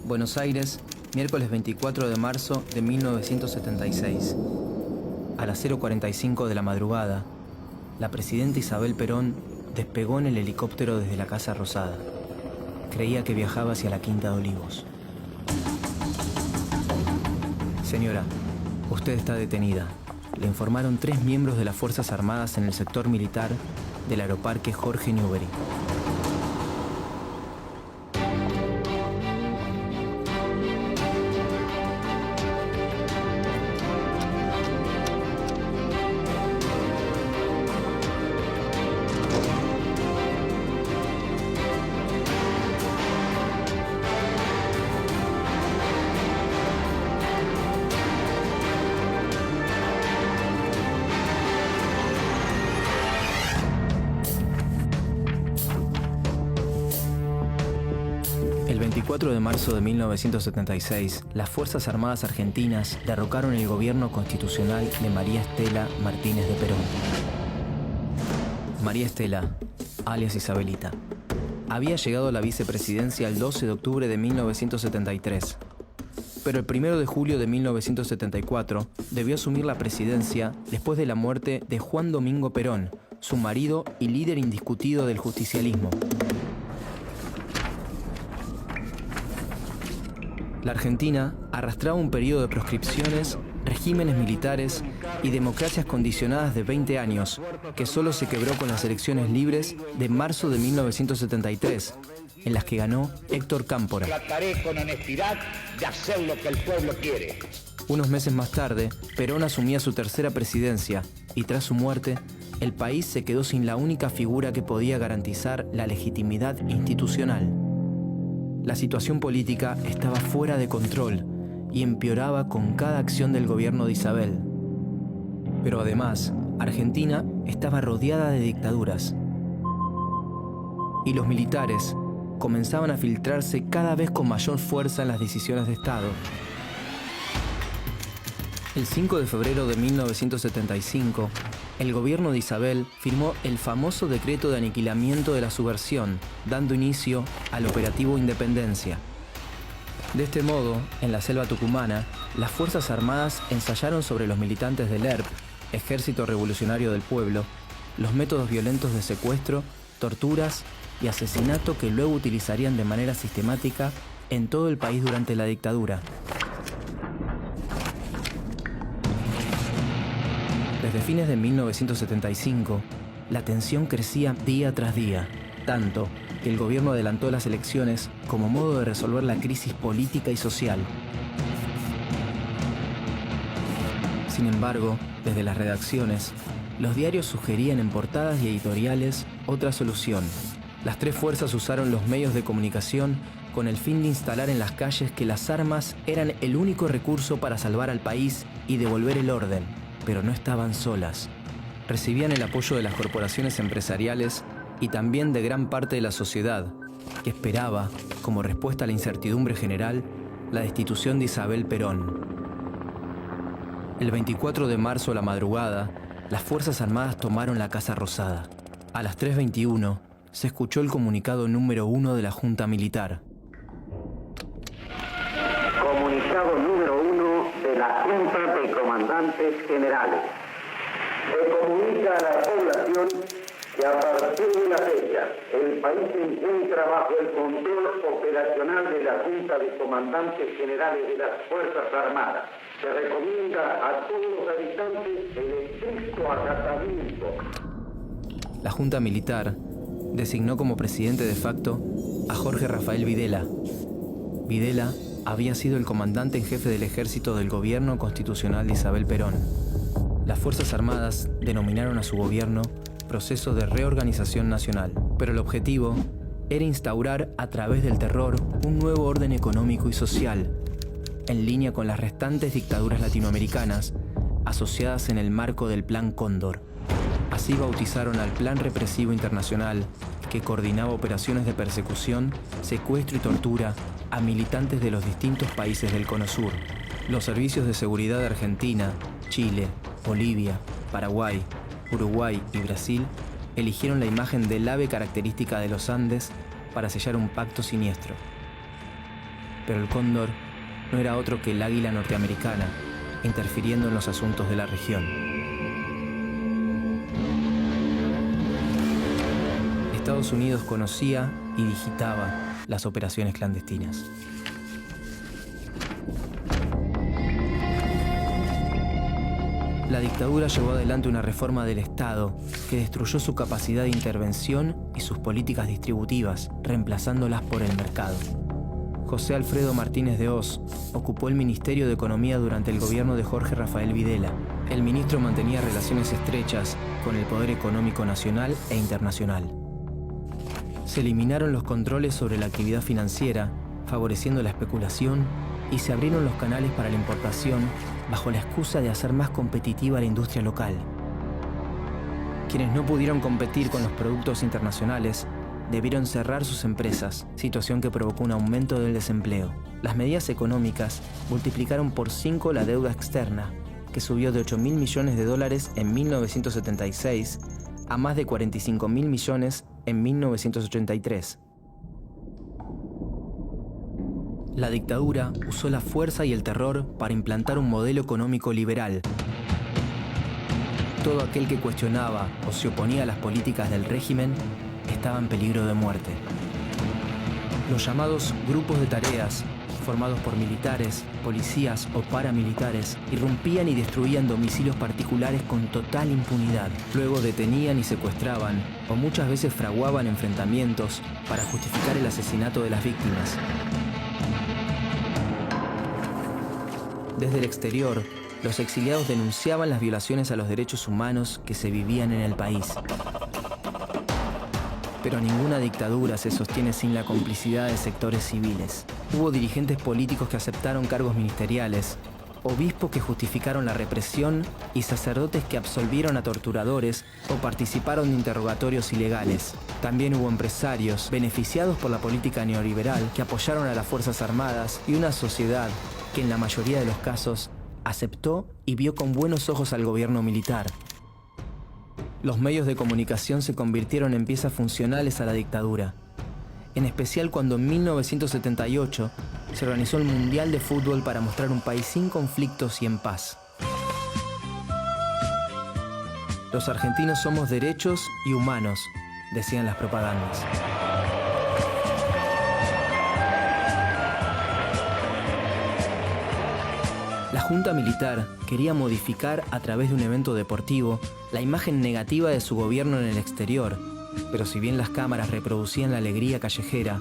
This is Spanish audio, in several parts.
Buenos Aires, miércoles 24 de marzo de 1976. A las 0:45 de la madrugada, la presidenta Isabel Perón despegó en el helicóptero desde la Casa Rosada. Creía que viajaba hacia la Quinta de Olivos. Señora, usted está detenida. Le informaron 3 miembros de las Fuerzas Armadas en el sector militar del Aeroparque Jorge Newbery. El 24 de marzo de 1976, las Fuerzas Armadas Argentinas derrocaron el gobierno constitucional de María Estela Martínez de Perón. María Estela, alias Isabelita, había llegado a la vicepresidencia el 12 de octubre de 1973, pero el 1 de julio de 1974 debió asumir la presidencia después de la muerte de Juan Domingo Perón, su marido y líder indiscutido del justicialismo. La Argentina arrastraba un periodo de proscripciones, regímenes militares y democracias condicionadas de 20 años, que solo se quebró con las elecciones libres de marzo de 1973, en las que ganó Héctor Cámpora. Trataré con honestidad de hacer lo que el pueblo quiere. Unos meses más tarde, Perón asumía su tercera presidencia y tras su muerte, el país se quedó sin la única figura que podía garantizar la legitimidad institucional. La situación política estaba fuera de control y empeoraba con cada acción del gobierno de Isabel. Pero además, Argentina estaba rodeada de dictaduras. Y los militares comenzaban a filtrarse cada vez con mayor fuerza en las decisiones de Estado. El 5 de febrero de 1975, el gobierno de Isabel firmó el famoso decreto de aniquilamiento de la subversión, dando inicio al operativo Independencia. De este modo, en la selva tucumana, las Fuerzas Armadas ensayaron sobre los militantes del ERP, Ejército Revolucionario del Pueblo, los métodos violentos de secuestro, torturas y asesinato que luego utilizarían de manera sistemática en todo el país durante la dictadura. Desde fines de 1975, la tensión crecía día tras día, tanto que el gobierno adelantó las elecciones como modo de resolver la crisis política y social. Sin embargo, desde las redacciones, los diarios sugerían en portadas y editoriales otra solución. Las 3 fuerzas usaron los medios de comunicación con el fin de instalar en las calles que las armas eran el único recurso para salvar al país y devolver el orden. Pero no estaban solas. Recibían el apoyo de las corporaciones empresariales y también de gran parte de la sociedad, que esperaba, como respuesta a la incertidumbre general, la destitución de Isabel Perón. El 24 de marzo a la madrugada, las Fuerzas Armadas tomaron la Casa Rosada. A las 3:21 se escuchó el comunicado número 1 de la Junta Militar. Comunicado número 1 de la Junta de Comandantes Generales. Se comunica a la población que a partir de la fecha el país se encuentra bajo el control operacional de la Junta de Comandantes Generales de las Fuerzas Armadas. Se recomienda a todos los habitantes el estricto acatamiento. La Junta Militar designó como presidente de facto a Jorge Rafael Videla. Videla había sido el comandante en jefe del ejército del gobierno constitucional de Isabel Perón. Las Fuerzas Armadas denominaron a su gobierno Proceso de Reorganización Nacional, pero el objetivo era instaurar a través del terror un nuevo orden económico y social, en línea con las restantes dictaduras latinoamericanas asociadas en el marco del Plan Cóndor. Así bautizaron al Plan Represivo Internacional, que coordinaba operaciones de persecución, secuestro y tortura a militantes de los distintos países del Cono Sur. Los servicios de seguridad de Argentina, Chile, Bolivia, Paraguay, Uruguay y Brasil eligieron la imagen del ave característica de los Andes para sellar un pacto siniestro. Pero el cóndor no era otro que el águila norteamericana, interfiriendo en los asuntos de la región. Estados Unidos conocía y digitaba las operaciones clandestinas. La dictadura llevó adelante una reforma del Estado que destruyó su capacidad de intervención y sus políticas distributivas, reemplazándolas por el mercado. José Alfredo Martínez de Hoz ocupó el Ministerio de Economía durante el gobierno de Jorge Rafael Videla. El ministro mantenía relaciones estrechas con el poder económico nacional e internacional. Se eliminaron los controles sobre la actividad financiera, favoreciendo la especulación, y se abrieron los canales para la importación bajo la excusa de hacer más competitiva la industria local. Quienes no pudieron competir con los productos internacionales debieron cerrar sus empresas, situación que provocó un aumento del desempleo. Las medidas económicas multiplicaron por 5 la deuda externa, que subió de $8.000 millones en 1976 a más de $45.000 millones en 1983. La dictadura usó la fuerza y el terror para implantar un modelo económico liberal. Todo aquel que cuestionaba o se oponía a las políticas del régimen estaba en peligro de muerte. Los llamados grupos de tareas, formados por militares, policías o paramilitares, irrumpían y destruían domicilios particulares con total impunidad. Luego detenían y secuestraban, o muchas veces fraguaban enfrentamientos para justificar el asesinato de las víctimas. Desde el exterior, los exiliados denunciaban las violaciones a los derechos humanos que se vivían en el país. Pero ninguna dictadura se sostiene sin la complicidad de sectores civiles. Hubo dirigentes políticos que aceptaron cargos ministeriales, obispos que justificaron la represión y sacerdotes que absolvieron a torturadores o participaron de interrogatorios ilegales. También hubo empresarios beneficiados por la política neoliberal que apoyaron a las Fuerzas Armadas y una sociedad que en la mayoría de los casos aceptó y vio con buenos ojos al gobierno militar. Los medios de comunicación se convirtieron en piezas funcionales a la dictadura, en especial cuando en 1978 se organizó el Mundial de Fútbol para mostrar un país sin conflictos y en paz. Los argentinos somos derechos y humanos, decían las propagandas. La Junta Militar quería modificar a través de un evento deportivo la imagen negativa de su gobierno en el exterior, pero si bien las cámaras reproducían la alegría callejera,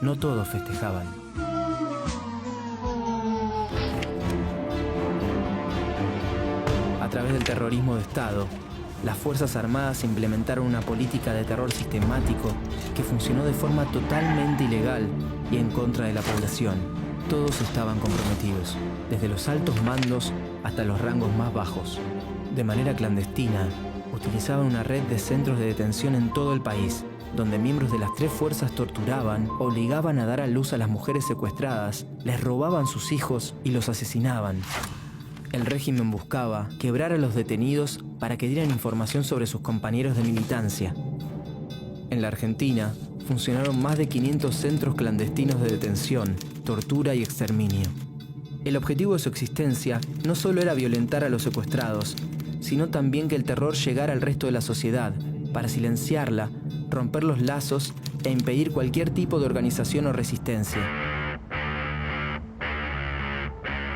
no todos festejaban. A través del terrorismo de Estado, las Fuerzas Armadas implementaron una política de terror sistemático que funcionó de forma totalmente ilegal y en contra de la población. Todos estaban comprometidos, desde los altos mandos hasta los rangos más bajos. De manera clandestina, utilizaban una red de centros de detención en todo el país, donde miembros de las 3 fuerzas torturaban, obligaban a dar a luz a las mujeres secuestradas, les robaban sus hijos y los asesinaban. El régimen buscaba quebrar a los detenidos para que dieran información sobre sus compañeros de militancia. En la Argentina, funcionaron más de 500 centros clandestinos de detención, tortura y exterminio. El objetivo de su existencia no solo era violentar a los secuestrados, sino también que el terror llegara al resto de la sociedad, para silenciarla, romper los lazos e impedir cualquier tipo de organización o resistencia.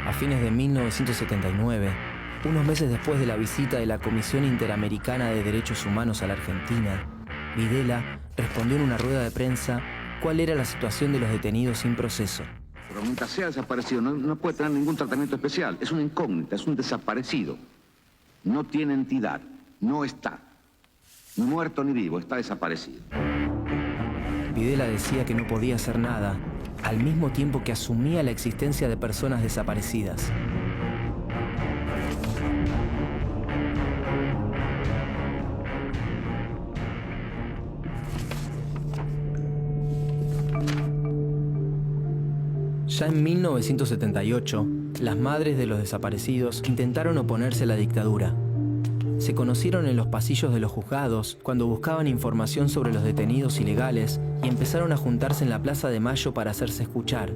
A fines de 1979, unos meses después de la visita de la Comisión Interamericana de Derechos Humanos a la Argentina, Videla respondió en una rueda de prensa cuál era la situación de los detenidos sin proceso. Pero mientras sea desaparecido, no puede tener ningún tratamiento especial. Es una incógnita, es un desaparecido. No tiene entidad, no está. Ni muerto ni vivo, está desaparecido. Videla decía que no podía hacer nada, al mismo tiempo que asumía la existencia de personas desaparecidas. Ya en 1978, las madres de los desaparecidos intentaron oponerse a la dictadura. Se conocieron en los pasillos de los juzgados cuando buscaban información sobre los detenidos ilegales y empezaron a juntarse en la Plaza de Mayo para hacerse escuchar.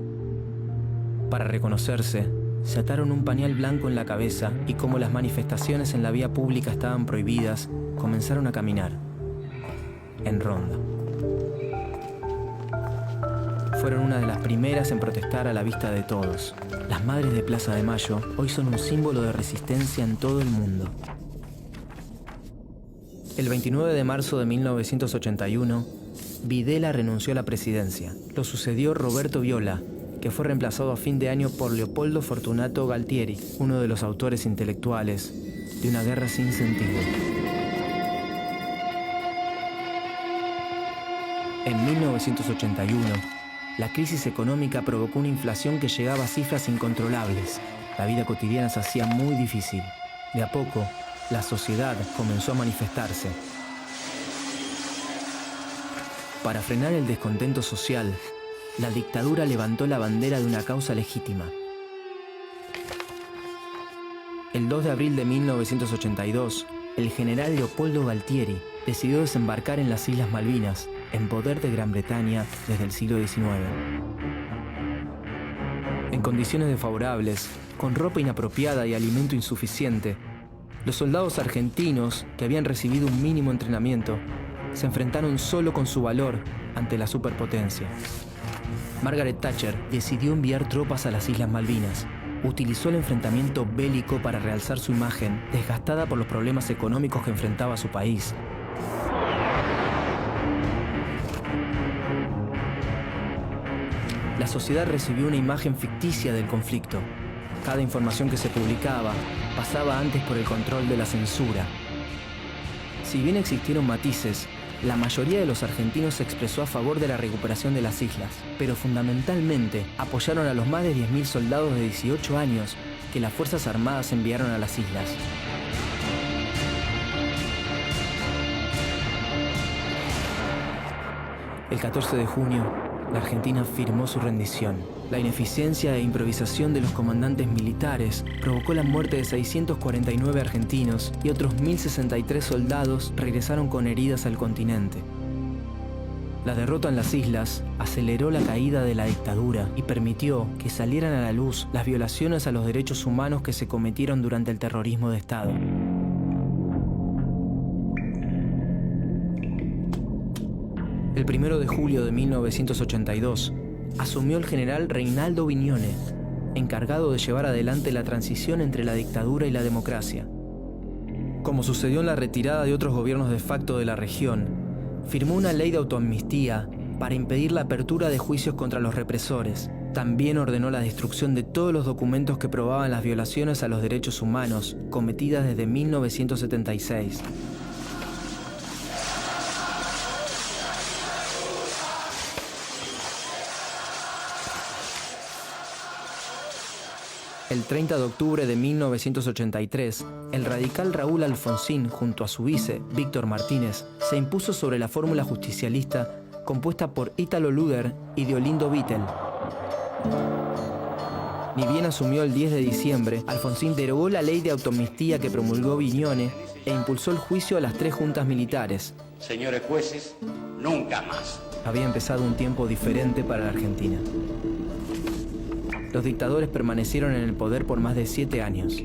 Para reconocerse, se ataron un pañal blanco en la cabeza y como las manifestaciones en la vía pública estaban prohibidas, comenzaron a caminar en ronda. Fueron una de las primeras en protestar a la vista de todos. Las madres de Plaza de Mayo hoy son un símbolo de resistencia en todo el mundo. El 29 de marzo de 1981, Videla renunció a la presidencia. Lo sucedió Roberto Viola, que fue reemplazado a fin de año por Leopoldo Fortunato Galtieri, uno de los autores intelectuales de Una guerra sin sentido. En 1981, la crisis económica provocó una inflación que llegaba a cifras incontrolables. La vida cotidiana se hacía muy difícil. De a poco, la sociedad comenzó a manifestarse. Para frenar el descontento social, la dictadura levantó la bandera de una causa legítima. El 2 de abril de 1982, el general Leopoldo Galtieri decidió desembarcar en las Islas Malvinas, en poder de Gran Bretaña desde el siglo XIX. En condiciones desfavorables, con ropa inapropiada y alimento insuficiente, los soldados argentinos, que habían recibido un mínimo entrenamiento, se enfrentaron solo con su valor ante la superpotencia. Margaret Thatcher decidió enviar tropas a las Islas Malvinas. Utilizó el enfrentamiento bélico para realzar su imagen, desgastada por los problemas económicos que enfrentaba su país. La sociedad recibió una imagen ficticia del conflicto. Cada información que se publicaba pasaba antes por el control de la censura. Si bien existieron matices, la mayoría de los argentinos se expresó a favor de la recuperación de las islas, pero fundamentalmente apoyaron a los más de 10.000 soldados de 18 años que las Fuerzas Armadas enviaron a las islas. El 14 de junio, la Argentina firmó su rendición. La ineficiencia e improvisación de los comandantes militares provocó la muerte de 649 argentinos y otros 1.063 soldados regresaron con heridas al continente. La derrota en las islas aceleró la caída de la dictadura y permitió que salieran a la luz las violaciones a los derechos humanos que se cometieron durante el terrorismo de Estado. El 1 de julio de 1982, asumió el general Reinaldo Vignone, encargado de llevar adelante la transición entre la dictadura y la democracia. Como sucedió en la retirada de otros gobiernos de facto de la región, firmó una ley de autoamnistía para impedir la apertura de juicios contra los represores. También ordenó la destrucción de todos los documentos que probaban las violaciones a los derechos humanos cometidas desde 1976. El 30 de octubre de 1983, el radical Raúl Alfonsín, junto a su vice, Víctor Martínez, se impuso sobre la fórmula justicialista compuesta por Ítalo Luder y Deolindo Vittel. Ni bien asumió el 10 de diciembre, Alfonsín derogó la ley de autoamnistía que promulgó Vignone e impulsó el juicio a las 3 juntas militares. Señores jueces, nunca más. Había empezado un tiempo diferente para la Argentina. Los dictadores permanecieron en el poder por más de 7 años.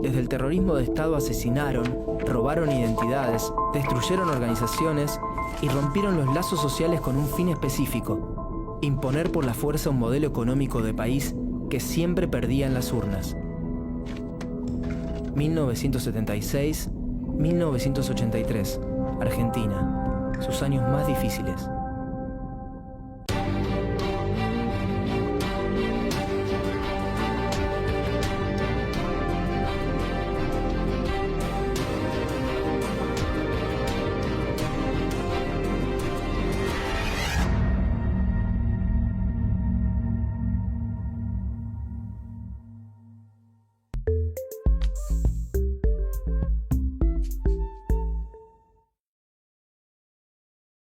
Desde el terrorismo de Estado asesinaron, robaron identidades, destruyeron organizaciones y rompieron los lazos sociales con un fin específico: imponer por la fuerza un modelo económico de país que siempre perdía en las urnas. 1976-1983, Argentina, sus años más difíciles.